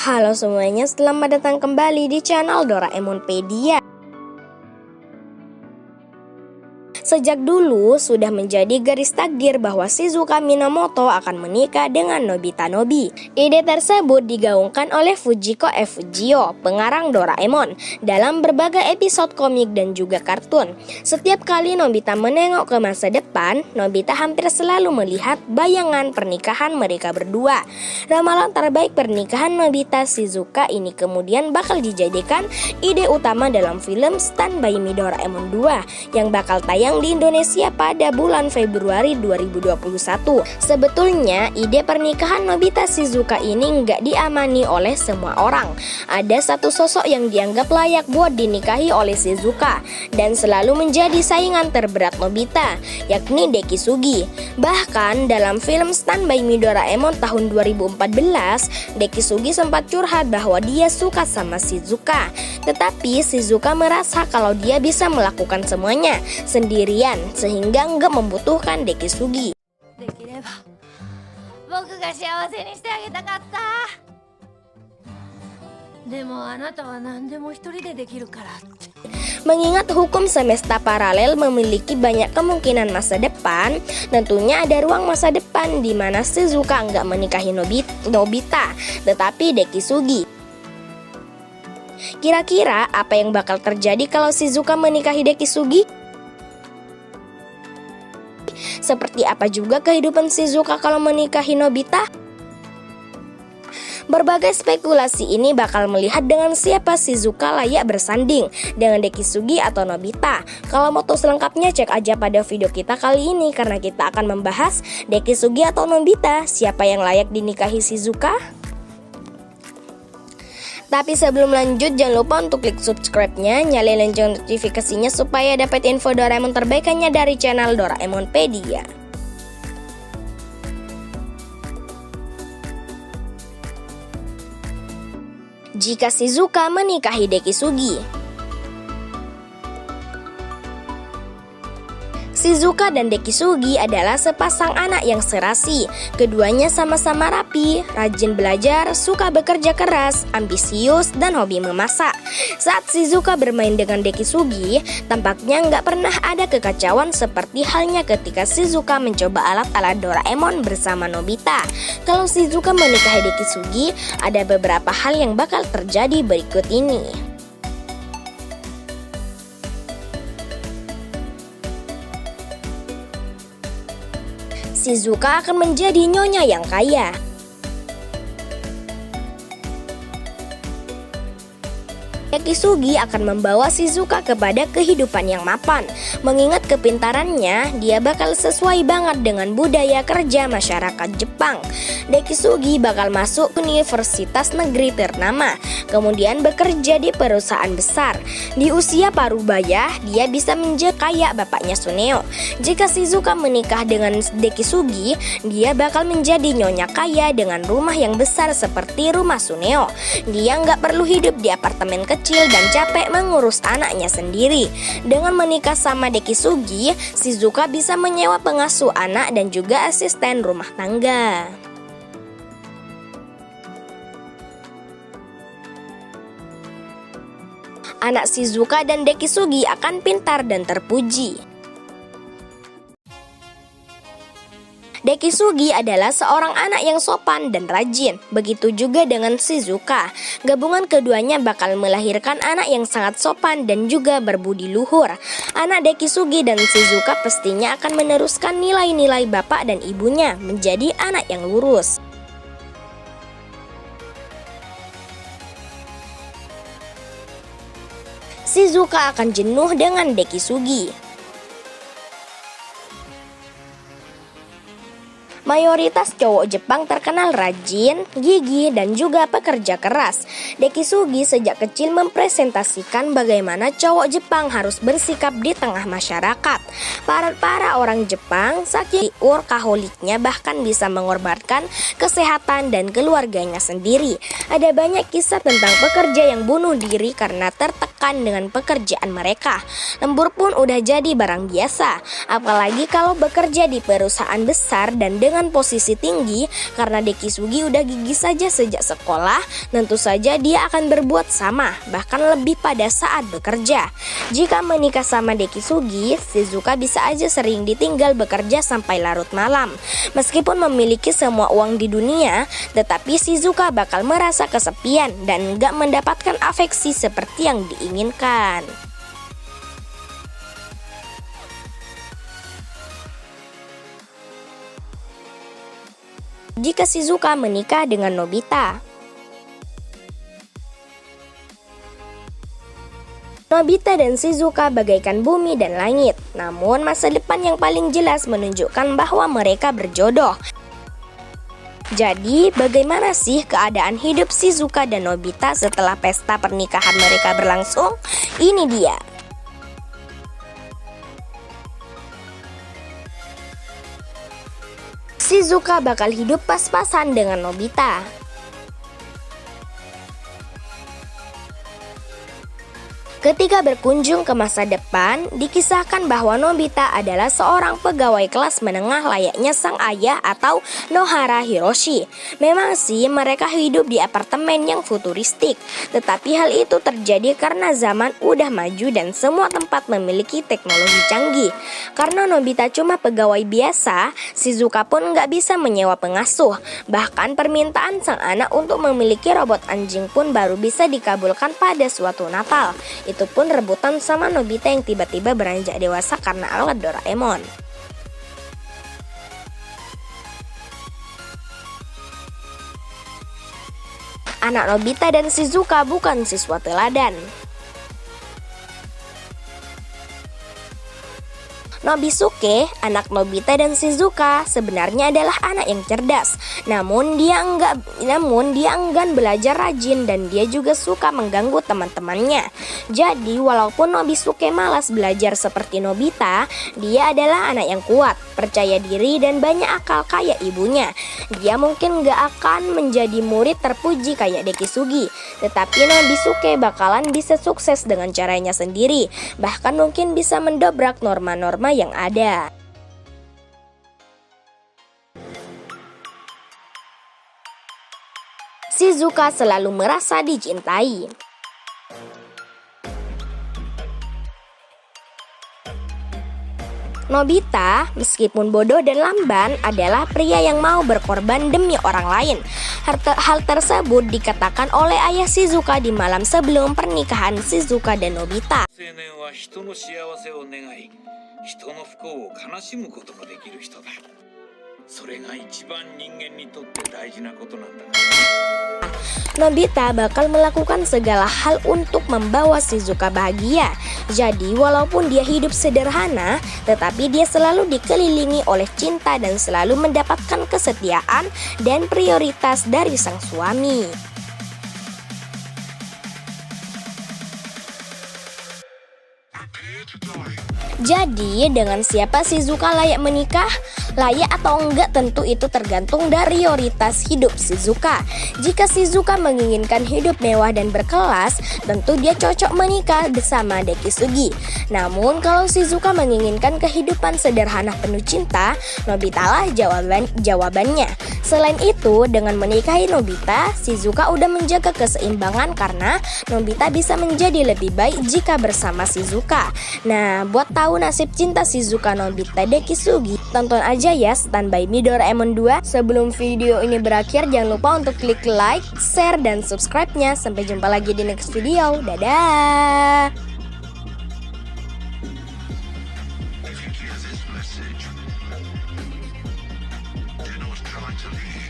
Halo semuanya, selamat datang kembali di channel Doraemonpedia. Sejak dulu sudah menjadi garis takdir bahwa Shizuka Minamoto akan menikah dengan Nobita Nobi. Ide tersebut digaungkan oleh Fujiko F. Fujio, pengarang Doraemon, dalam berbagai episode komik dan juga kartun. Setiap kali Nobita menengok ke masa depan, Nobita hampir selalu melihat bayangan pernikahan mereka berdua. Ramalan terbaik pernikahan Nobita Shizuka ini kemudian bakal dijadikan ide utama dalam film Stand By Me Doraemon 2 yang bakal tayang di Indonesia pada bulan Februari 2021. Sebetulnya ide pernikahan Nobita Shizuka ini nggak diamani oleh semua orang. Ada satu sosok yang dianggap layak buat dinikahi oleh Shizuka dan selalu menjadi saingan terberat Nobita, yakni Dekisugi. Bahkan dalam film Stand By Me Doraemon tahun 2014, Dekisugi sempat curhat bahwa dia suka sama Shizuka. Tetapi Shizuka merasa kalau dia bisa melakukan semuanya sendirian sehingga nggak membutuhkan Dekisugi. Mengingat hukum semesta paralel memiliki banyak kemungkinan masa depan, tentunya ada ruang masa depan di mana Shizuka nggak menikahi Nobita, tetapi Dekisugi. Kira-kira apa yang bakal terjadi kalau Shizuka menikahi Dekisugi? Seperti apa juga kehidupan Shizuka kalau menikahi Nobita? Berbagai spekulasi ini bakal melihat dengan siapa Shizuka layak bersanding, dengan Dekisugi atau Nobita. Kalau mau tahu selengkapnya cek aja pada video kita kali ini, karena kita akan membahas Dekisugi atau Nobita, siapa yang layak dinikahi Shizuka. Tapi sebelum lanjut, jangan lupa untuk klik subscribe-nya, nyalain lonceng notifikasinya supaya dapat info Doraemon terbaik hanya dari channel Doraemonpedia. Jika Shizuka menikahi Dekisugi. Shizuka dan Dekisugi adalah sepasang anak yang serasi. Keduanya sama-sama rapi, rajin belajar, suka bekerja keras, ambisius, dan hobi memasak. Saat Shizuka bermain dengan Dekisugi, tampaknya nggak pernah ada kekacauan seperti halnya ketika Shizuka mencoba alat-alat Doraemon bersama Nobita. Kalau Shizuka menikahi Dekisugi, ada beberapa hal yang bakal terjadi berikut ini. Shizuka akan menjadi nyonya yang kaya. Dekisugi akan membawa Shizuka kepada kehidupan yang mapan. Mengingat kepintarannya, dia bakal sesuai banget dengan budaya kerja masyarakat Jepang. Dekisugi bakal masuk universitas negeri ternama, kemudian bekerja di perusahaan besar. Di usia parubaya, dia bisa menjadi kayak bapaknya Suneo. Jika Shizuka menikah dengan Dekisugi, dia bakal menjadi nyonya kaya dengan rumah yang besar seperti rumah Suneo. Dia nggak perlu hidup di apartemen kecil dan capek mengurus anaknya sendiri. Dengan menikah sama Dekisugi, Shizuka bisa menyewa pengasuh anak dan juga asisten rumah tangga. Anak Shizuka dan Dekisugi akan pintar dan terpuji. Dekisugi adalah seorang anak yang sopan dan rajin. Begitu juga dengan Shizuka. Gabungan keduanya bakal melahirkan anak yang sangat sopan dan juga berbudi luhur. Anak Dekisugi dan Shizuka pastinya akan meneruskan nilai-nilai bapak dan ibunya menjadi anak yang lurus. Shizuka akan jenuh dengan Dekisugi. Mayoritas cowok Jepang terkenal rajin, gigih, dan juga pekerja keras. Dekisugi sejak kecil mempresentasikan bagaimana cowok Jepang harus bersikap di tengah masyarakat. Para orang Jepang saking workaholiknya bahkan bisa mengorbankan kesehatan dan keluarganya sendiri. Ada banyak kisah tentang pekerja yang bunuh diri karena tertekan dengan pekerjaan mereka. Lembur pun udah jadi barang biasa, apalagi kalau bekerja di perusahaan besar dan dengan dengan posisi tinggi karena Dekisugi udah gigih saja sejak sekolah. Tentu saja dia akan berbuat sama, bahkan lebih pada saat bekerja. Jika menikah sama Dekisugi, Shizuka bisa aja sering ditinggal bekerja sampai larut malam. Meskipun memiliki semua uang di dunia, tetapi Shizuka bakal merasa kesepian dan gak mendapatkan afeksi seperti yang diinginkan. Jika Shizuka menikah dengan Nobita, Nobita dan Shizuka bagaikan bumi dan langit. Namun masa depan yang paling jelas menunjukkan bahwa mereka berjodoh. Jadi bagaimana sih keadaan hidup Shizuka dan Nobita setelah pesta pernikahan mereka berlangsung? Ini dia. Shizuka bakal hidup pas-pasan dengan Nobita. Ketika berkunjung ke masa depan, dikisahkan bahwa Nobita adalah seorang pegawai kelas menengah layaknya sang ayah atau Nohara Hiroshi. Memang sih mereka hidup di apartemen yang futuristik, tetapi hal itu terjadi karena zaman udah maju dan semua tempat memiliki teknologi canggih. Karena Nobita cuma pegawai biasa, Shizuka pun nggak bisa menyewa pengasuh. Bahkan permintaan sang anak untuk memiliki robot anjing pun baru bisa dikabulkan pada suatu Natal. Itu pun rebutan sama Nobita yang tiba-tiba beranjak dewasa karena alat Doraemon. Anak Nobita dan Shizuka bukan siswa teladan. Nobisuke, anak Nobita dan Shizuka, sebenarnya adalah anak yang cerdas. Namun dia enggan belajar rajin dan dia juga suka mengganggu teman-temannya. Jadi walaupun Nobisuke malas belajar seperti Nobita, dia adalah anak yang kuat, percaya diri dan banyak akal kayak ibunya. Dia mungkin gak akan menjadi murid terpuji kayak Dekisugi, tetapi Nobisuke bakalan bisa sukses dengan caranya sendiri. Bahkan mungkin bisa mendobrak norma-norma yang ada. Shizuka selalu merasa dicintai. Nobita, meskipun bodoh dan lamban, adalah pria yang mau berkorban demi orang lain. Hal tersebut dikatakan oleh ayah Shizuka di malam sebelum pernikahan Shizuka dan Nobita. Nobita bakal melakukan segala hal untuk membawa Shizuka bahagia. Jadi walaupun dia hidup sederhana, tetapi dia selalu dikelilingi oleh cinta dan selalu mendapatkan kesetiaan dan prioritas dari sang suami. Jadi dengan siapa Shizuka layak menikah? Layak atau enggak tentu itu tergantung dari prioritas hidup Shizuka. Jika Shizuka menginginkan hidup mewah dan berkelas, tentu dia cocok menikah bersama Dekisugi. Namun kalau Shizuka menginginkan kehidupan sederhana penuh cinta, Nobita lah jawabannya. Selain itu, dengan menikahi Nobita, Shizuka udah menjaga keseimbangan karena Nobita bisa menjadi lebih baik jika bersama Shizuka. Nah, buat tahu nasib cinta Shizuka Nobita Dekisugi, tonton aja ya Standby Me Doraemon 2. Sebelum video ini berakhir, jangan lupa untuk klik like, share, dan subscribe-nya. Sampai jumpa lagi di next video. Dadah! If you hear this message, then I was trying to leave.